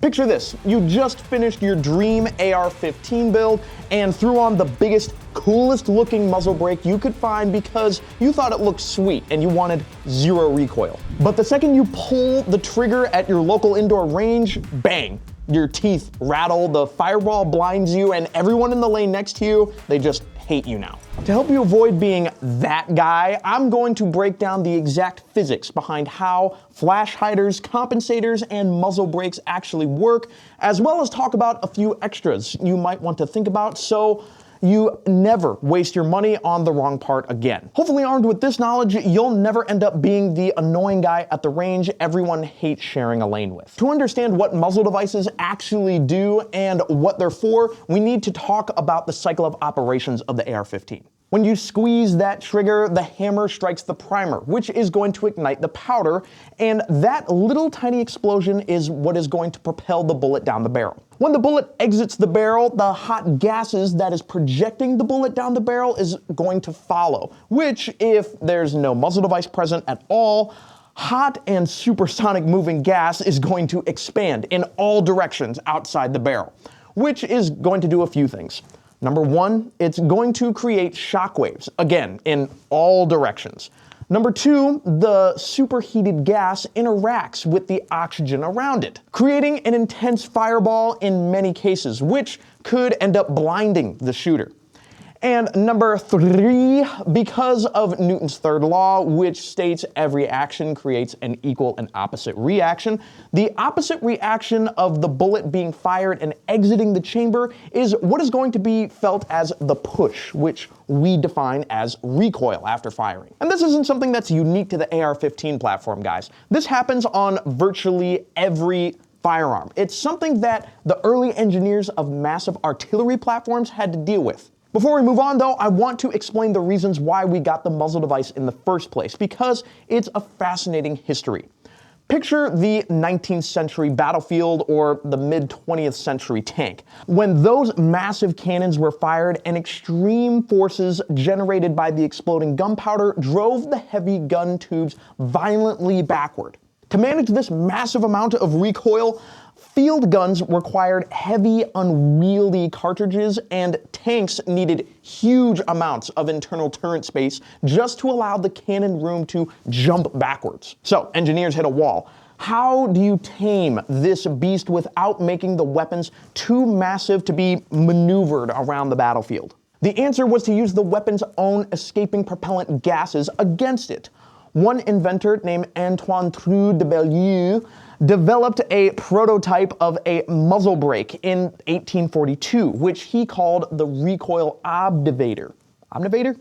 Picture this, you just finished your dream AR-15 build and threw on the biggest, coolest looking muzzle brake you could find because you thought it looked sweet and you wanted zero recoil. But the second you pull the trigger at your local indoor range, bang, your teeth rattle, the fireball blinds you, and everyone in the lane next to you, they just hate you now. To help you avoid being that guy, I'm going to break down the exact physics behind how flash hiders, compensators, and muzzle brakes actually work, as well as talk about a few extras you might want to think about so you never waste your money on the wrong part again. Hopefully armed with this knowledge, you'll never end up being the annoying guy at the range everyone hates sharing a lane with. To understand what muzzle devices actually do and what they're for, we need to talk about the cycle of operations of the AR-15. When you squeeze that trigger, the hammer strikes the primer, which is going to ignite the powder, and that little tiny explosion is what is going to propel the bullet down the barrel. When the bullet exits the barrel, the hot gases that is projecting the bullet down the barrel is going to follow, which, if there's no muzzle device present at all, hot and supersonic moving gas is going to expand in all directions outside the barrel, which is going to do a few things. Number one, it's going to create shockwaves, again, in all directions. Number two, the superheated gas interacts with the oxygen around it, creating an intense fireball in many cases, which could end up blinding the shooter. And number three, because of Newton's third law, which states every action creates an equal and opposite reaction, the opposite reaction of the bullet being fired and exiting the chamber is what is going to be felt as the push, which we define as recoil after firing. And this isn't something that's unique to the AR-15 platform, guys. This happens on virtually every firearm. It's something that the early engineers of massive artillery platforms had to deal with. Before we move on though, I want to explain the reasons why we got the muzzle device in the first place, because it's a fascinating history. Picture the 19th century battlefield or the mid-20th century tank. When those massive cannons were fired and extreme forces generated by the exploding gunpowder drove the heavy gun tubes violently backward. To manage this massive amount of recoil, field guns required heavy, unwieldy cartridges, and tanks needed huge amounts of internal turret space just to allow the cannon room to jump backwards. So, engineers hit a wall. How do you tame this beast without making the weapons too massive to be maneuvered around the battlefield? The answer was to use the weapon's own escaping propellant gases against it. One inventor named Antoine Trou de Bellieu developed a prototype of a muzzle brake in 1842, which he called the recoil obturator. Obturator?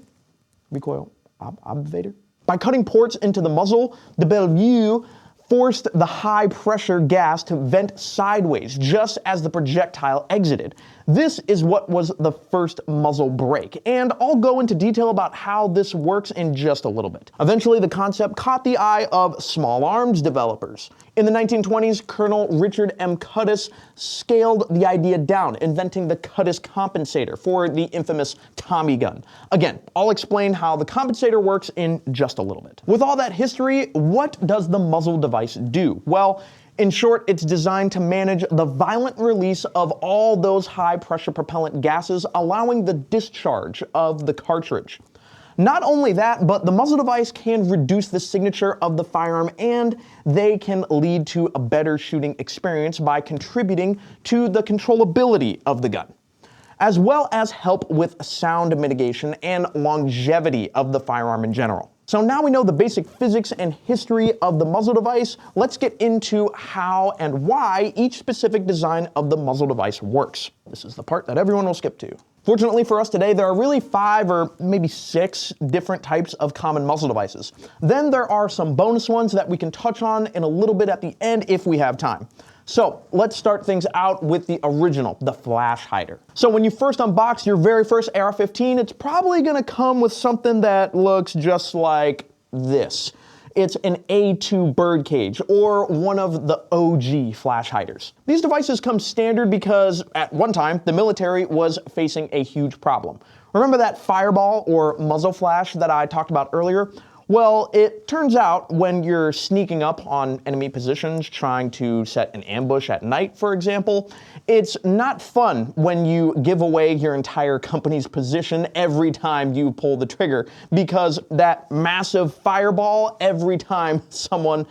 Recoil obturator? By cutting ports into the muzzle, de Bellieu forced the high pressure gas to vent sideways just as the projectile exited. This is what was the first muzzle brake, and I'll go into detail about how this works in just a little bit. Eventually, the concept caught the eye of small arms developers. In the 1920s, Colonel Richard M. Cuddes scaled the idea down, inventing the Cuddes compensator for the infamous Tommy gun. Again, I'll explain how the compensator works in just a little bit. With all that history, what does the muzzle device do? Well, in short, it's designed to manage the violent release of all those high-pressure propellant gases, allowing the discharge of the cartridge. Not only that, but the muzzle device can reduce the signature of the firearm, and they can lead to a better shooting experience by contributing to the controllability of the gun, as well as help with sound mitigation and longevity of the firearm in general. So now we know the basic physics and history of the muzzle device, let's get into how and why each specific design of the muzzle device works. This is the part that everyone will skip to. Fortunately for us today, there are really 5 or maybe 6 different types of common muzzle devices. Then there are some bonus ones that we can touch on in a little bit at the end if we have time. So let's start things out with the original, the flash hider. So when you first unbox your very first AR-15, it's probably gonna come with something that looks just like this. It's an A2 birdcage, or one of the OG flash hiders. These devices come standard because at one time, the military was facing a huge problem. Remember that fireball or muzzle flash that I talked about earlier? Well, it turns out when you're sneaking up on enemy positions, trying to set an ambush at night, for example, it's not fun when you give away your entire company's position every time you pull the trigger, because that massive fireball every time someone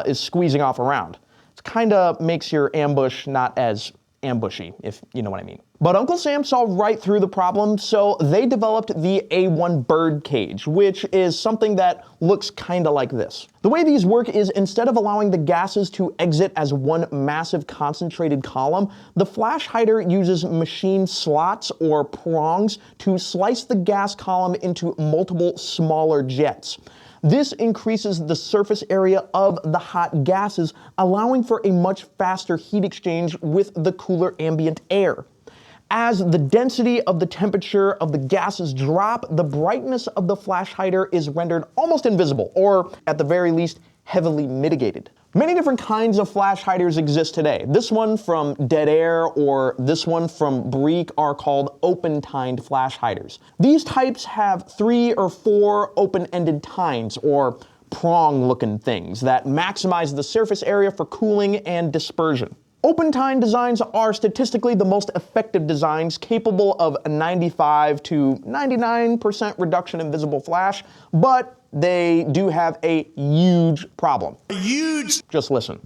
is squeezing off around. It kind of makes your ambush not as ambushy, if you know what I mean. But Uncle Sam saw right through the problem, so they developed the A1 bird cage, which is something that looks kind of like this. The way these work is, instead of allowing the gases to exit as one massive concentrated column, the flash hider uses machine slots or prongs to slice the gas column into multiple smaller jets. This increases the surface area of the hot gases, allowing for a much faster heat exchange with the cooler ambient air. As the density of the temperature of the gases drop, the brightness of the flash hider is rendered almost invisible, or at the very least, heavily mitigated. Many different kinds of flash hiders exist today. This one from Dead Air or this one from Breek are called open-tined flash hiders. These types have 3 or 4 open-ended tines, or prong-looking things, that maximize the surface area for cooling and dispersion. Open-tine designs are statistically the most effective designs, capable of a 95 to 99% reduction in visible flash, but they do have a huge problem. Just listen.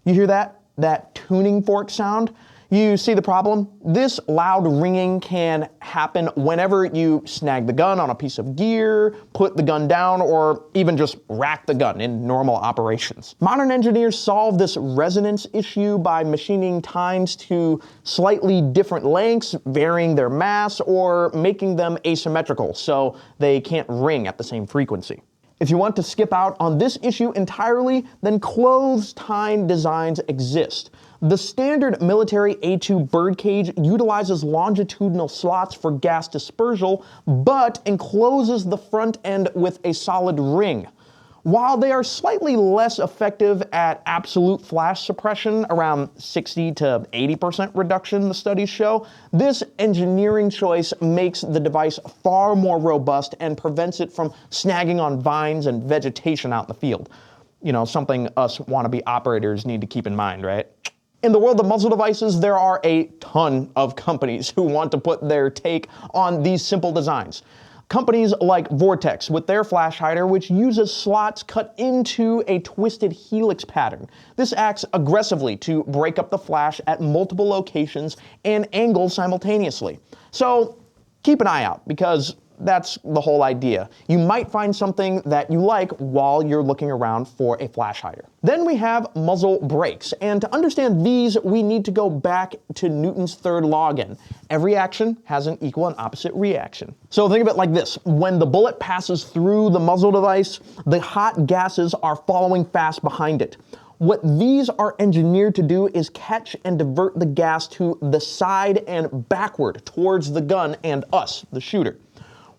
You hear that? That tuning fork sound? You see the problem? This loud ringing can happen whenever you snag the gun on a piece of gear, put the gun down, or even just rack the gun in normal operations. Modern engineers solve this resonance issue by machining tines to slightly different lengths, varying their mass, or making them asymmetrical so they can't ring at the same frequency. If you want to skip out on this issue entirely, then closed tine designs exist. The standard military A2 birdcage utilizes longitudinal slots for gas dispersal, but encloses the front end with a solid ring. While they are slightly less effective at absolute flash suppression, around 60 to 80% reduction, the studies show, this engineering choice makes the device far more robust and prevents it from snagging on vines and vegetation out in the field. You know, something us wannabe operators need to keep in mind, right? In the world of muzzle devices, there are a ton of companies who want to put their take on these simple designs. Companies like Vortex with their flash hider, which uses slots cut into a twisted helix pattern. This acts aggressively to break up the flash at multiple locations and angles simultaneously. So keep an eye out, because that's the whole idea. You might find something that you like while you're looking around for a flash hider. Then we have muzzle brakes, and to understand these, we need to go back to Newton's third law again. Every action has an equal and opposite reaction. So think of it like this. When the bullet passes through the muzzle device, the hot gases are following fast behind it. What these are engineered to do is catch and divert the gas to the side and backward towards the gun and us, the shooter.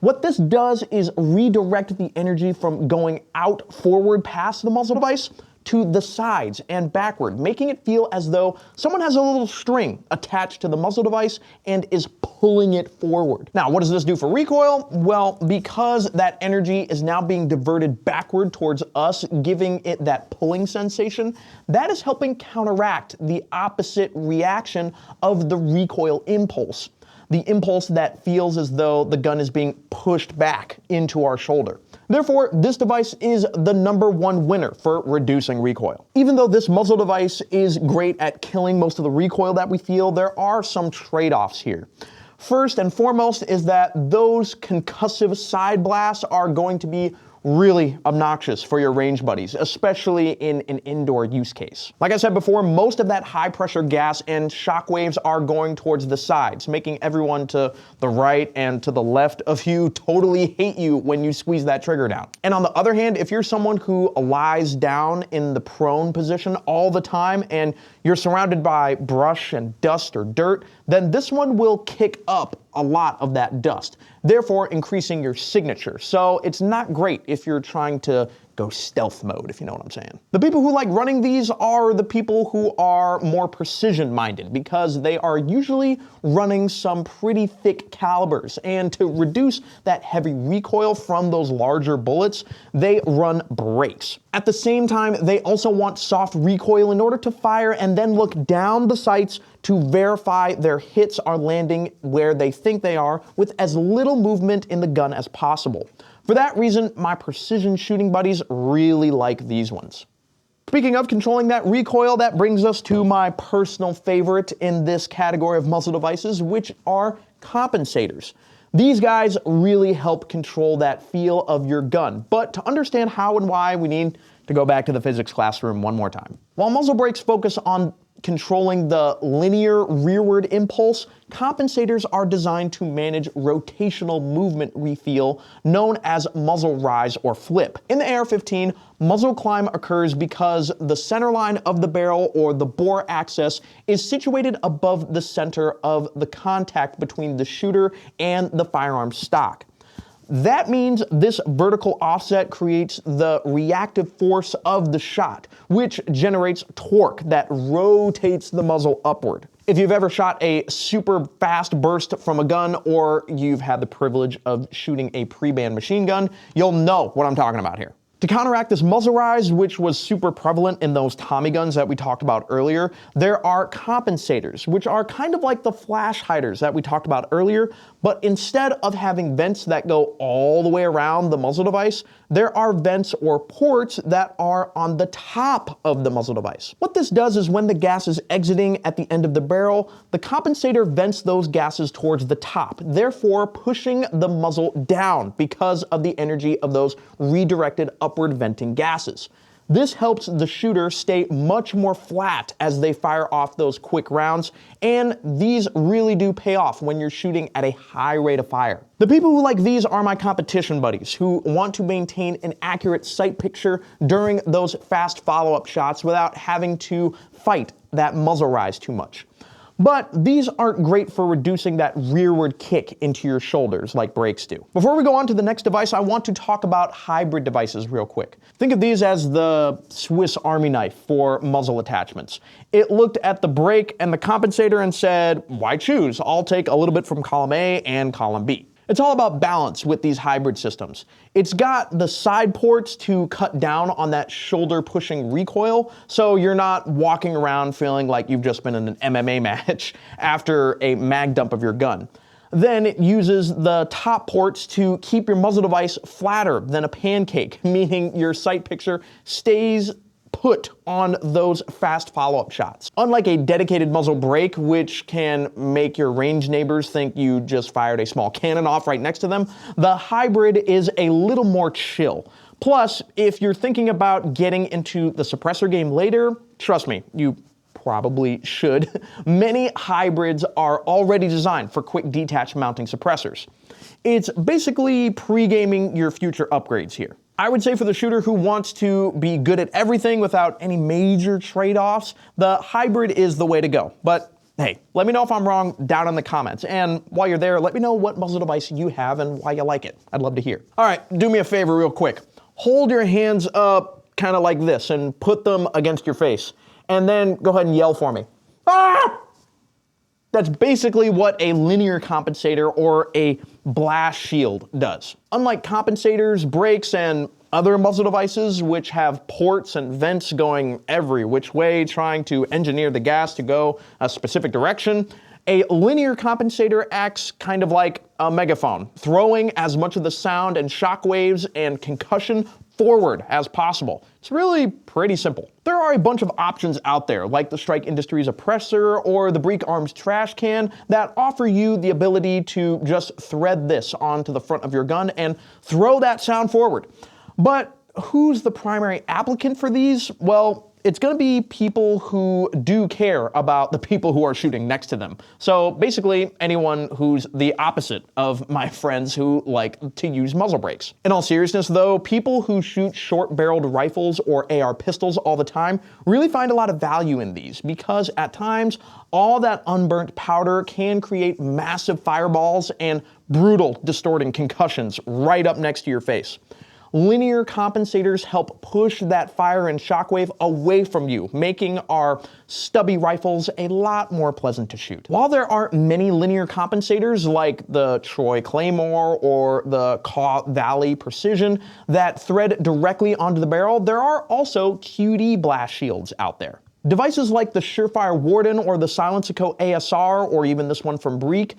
What this does is redirect the energy from going out forward past the muzzle device to the sides and backward, making it feel as though someone has a little string attached to the muzzle device and is pulling it forward. Now, what does this do for recoil? Well, because that energy is now being diverted backward towards us, giving it that pulling sensation, that is helping counteract the opposite reaction of the recoil impulse. The impulse that feels as though the gun is being pushed back into our shoulder. Therefore, this device is the #1 winner for reducing recoil. Even though this muzzle device is great at killing most of the recoil that we feel, there are some trade-offs here. First and foremost is that those concussive side blasts are going to be really obnoxious for your range buddies, especially in an indoor use case. Like I said before, most of that high pressure gas and shockwaves are going towards the sides, making everyone to the right and to the left of you totally hate you when you squeeze that trigger down. And on the other hand, if you're someone who lies down in the prone position all the time and you're surrounded by brush and dust or dirt, then this one will kick up a lot of that dust, therefore increasing your signature. So it's not great if you're trying to go stealth mode, if you know what I'm saying. The people who like running these are the people who are more precision-minded, because they are usually running some pretty thick calibers, and to reduce that heavy recoil from those larger bullets, they run brakes. At the same time, they also want soft recoil in order to fire and then look down the sights to verify their hits are landing where they think they are with as little movement in the gun as possible. For that reason, my precision shooting buddies really like these ones. Speaking of controlling that recoil, that brings us to my personal favorite in this category of muzzle devices, which are compensators. These guys really help control that feel of your gun, but to understand how and why, we need to go back to the physics classroom one more time. While muzzle brakes focus on controlling the linear rearward impulse, compensators are designed to manage rotational movement refill, known as muzzle rise or flip. In the AR-15, muzzle climb occurs because the center line of the barrel, or the bore axis, is situated above the center of the contact between the shooter and the firearm stock. That means this vertical offset creates the reactive force of the shot, which generates torque that rotates the muzzle upward. If you've ever shot a super fast burst from a gun, or you've had the privilege of shooting a pre-band machine gun, you'll know what I'm talking about here. To counteract this muzzle rise, which was super prevalent in those Tommy guns that we talked about earlier, there are compensators, which are kind of like the flash hiders that we talked about earlier, but instead of having vents that go all the way around the muzzle device, there are vents or ports that are on the top of the muzzle device. What this does is when the gas is exiting at the end of the barrel, the compensator vents those gases towards the top, therefore pushing the muzzle down because of the energy of those redirected upward venting gases. This helps the shooter stay much more flat as they fire off those quick rounds, and these really do pay off when you're shooting at a high rate of fire. The people who like these are my competition buddies, who want to maintain an accurate sight picture during those fast follow-up shots without having to fight that muzzle rise too much. But these aren't great for reducing that rearward kick into your shoulders like brakes do. Before we go on to the next device, I want to talk about hybrid devices real quick. Think of these as the Swiss Army knife for muzzle attachments. It looked at the brake and the compensator and said, why choose? I'll take a little bit from column A and column B. It's all about balance with these hybrid systems. It's got the side ports to cut down on that shoulder pushing recoil, so you're not walking around feeling like you've just been in an MMA match after a mag dump of your gun. Then it uses the top ports to keep your muzzle device flatter than a pancake, meaning your sight picture stays put on those fast follow-up shots. Unlike a dedicated muzzle brake, which can make your range neighbors think you just fired a small cannon off right next to them, the hybrid is a little more chill. Plus, if you're thinking about getting into the suppressor game later, trust me, you probably should. Many hybrids are already designed for quick detach mounting suppressors. It's basically pre-gaming your future upgrades here. I would say for the shooter who wants to be good at everything without any major trade-offs, the hybrid is the way to go. But hey, let me know if I'm wrong down in the comments. And while you're there, let me know what muzzle device you have and why you like it. I'd love to hear. All right, do me a favor real quick. Hold your hands up kind of like this and put them against your face. And then go ahead and yell for me. Ah! That's basically what a linear compensator or a blast shield does. Unlike compensators, brakes, and other muzzle devices, which have ports and vents going every which way, trying to engineer the gas to go a specific direction, a linear compensator acts kind of like a megaphone, throwing as much of the sound and shock waves and concussion forward as possible. It's really pretty simple. There are a bunch of options out there, like the Strike Industries Oppressor or the Breek Arms Trash Can, that offer you the ability to just thread this onto the front of your gun and throw that sound forward. But who's the primary applicant for these? Well, it's going to be people who do care about the people who are shooting next to them. So basically anyone who's the opposite of my friends who like to use muzzle brakes. In all seriousness though, people who shoot short-barreled rifles or AR pistols all the time really find a lot of value in these, because at times all that unburnt powder can create massive fireballs and brutal distorting concussions right up next to your face. linear compensators help push that fire and shockwave away from you, making our stubby rifles a lot more pleasant to shoot. While there are many linear compensators like the Troy Claymore or the Caw Valley Precision that thread directly onto the barrel, there are also QD blast shields out there. Devices like the Surefire Warden or the Silenceco ASR, or even this one from Breek,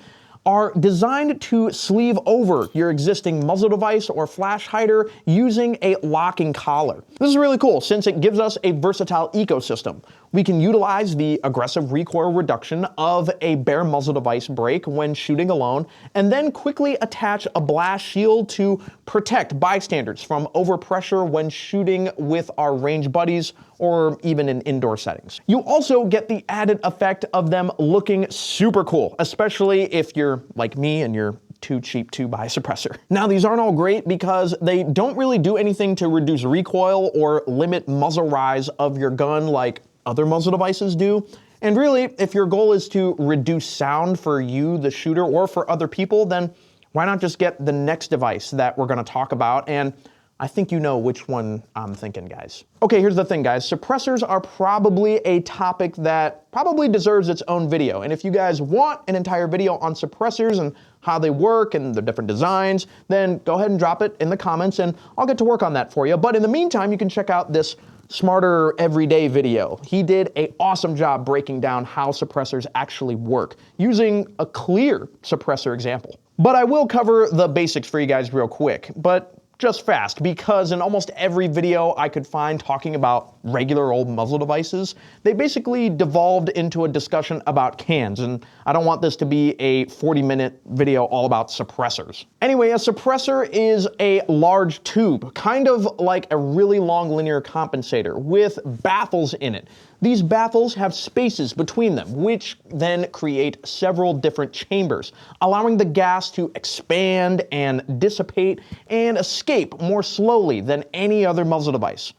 are designed to sleeve over your existing muzzle device or flash hider using a locking collar. This is really cool since it gives us a versatile ecosystem. We can utilize the aggressive recoil reduction of a bare muzzle device brake when shooting alone, and then quickly attach a blast shield to protect bystanders from overpressure when shooting with our range buddies or even in indoor settings. You also get the added effect of them looking super cool, especially if you're like me and you're too cheap to buy a suppressor. Now, these aren't all great because they don't really do anything to reduce recoil or limit muzzle rise of your gun like other muzzle devices do. And really, if your goal is to reduce sound for you, the shooter, or for other people, then why not just get the next device that we're gonna talk about? And I think you know which one I'm thinking, guys. Okay, here's the thing, guys. Suppressors are probably a topic that probably deserves its own video. And if you guys want an entire video on suppressors and how they work and the different designs, then go ahead and drop it in the comments and I'll get to work on that for you. But in the meantime, you can check out this Smarter Everyday video. He did an awesome job breaking down how suppressors actually work using a clear suppressor example. But I will cover the basics for you guys real quick, but just fast, because in almost every video I could find talking about regular old muzzle devices, they basically devolved into a discussion about cans, and I don't want this to be a 40-minute video all about suppressors. Anyway, a suppressor is a large tube, kind of like a really long linear compensator, with baffles in it. These baffles have spaces between them, which then create several different chambers, allowing the gas to expand and dissipate and escape more slowly than any other muzzle device.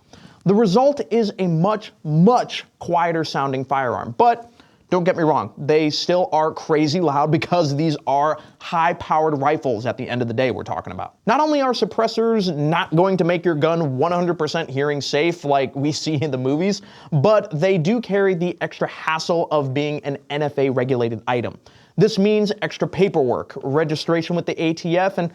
The result is a much, much quieter sounding firearm, but don't get me wrong, they still are crazy loud because these are high-powered rifles at the end of the day we're talking about. Not only are suppressors not going to make your gun 100% hearing safe like we see in the movies, but they do carry the extra hassle of being an NFA-regulated item. This means extra paperwork, registration with the ATF, and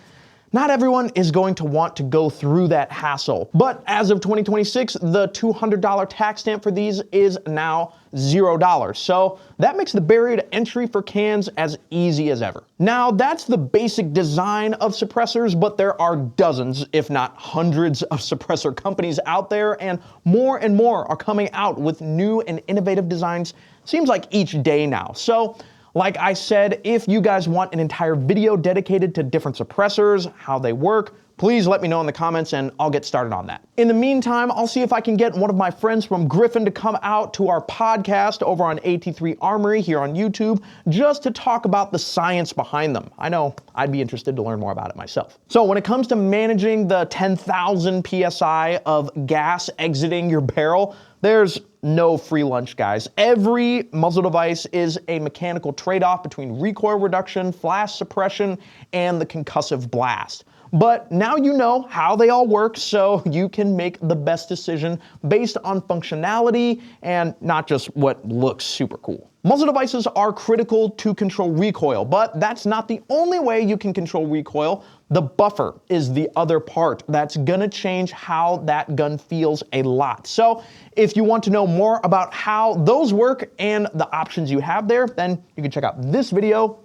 not everyone is going to want to go through that hassle. But as of 2026, the $200 tax stamp for these is now $0. So that makes the barrier to entry for cans as easy as ever. Now, that's the basic design of suppressors, but there are dozens, if not hundreds, of suppressor companies out there, and more are coming out with new and innovative designs, seems like each day now. So, like I said, if you guys want an entire video dedicated to different suppressors, how they work, please let me know in the comments and I'll get started on that. In the meantime, I'll see if I can get one of my friends from Griffin to come out to our podcast over on AT3 Armory here on YouTube just to talk about the science behind them. I know I'd be interested to learn more about it myself. So when it comes to managing the 10,000 PSI of gas exiting your barrel, there's no free lunch, guys. Every muzzle device is a mechanical trade-off between recoil reduction, flash suppression, and the concussive blast. But now you know how they all work, so you can make the best decision based on functionality and not just what looks super cool. Muzzle devices are critical to control recoil, but that's not the only way you can control recoil. The buffer is the other part that's gonna change how that gun feels a lot. So if you want to know more about how those work and the options you have there, then you can check out this video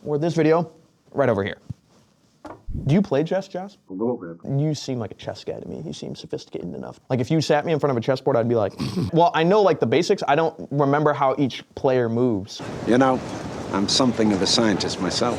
or this video right over here. Do you play chess, Josh? A little bit. You seem like a chess guy to me. You seem sophisticated enough. Like if you sat me in front of a chessboard, I'd be like, well, I know like the basics. I don't remember how each player moves. You know, I'm something of a scientist myself.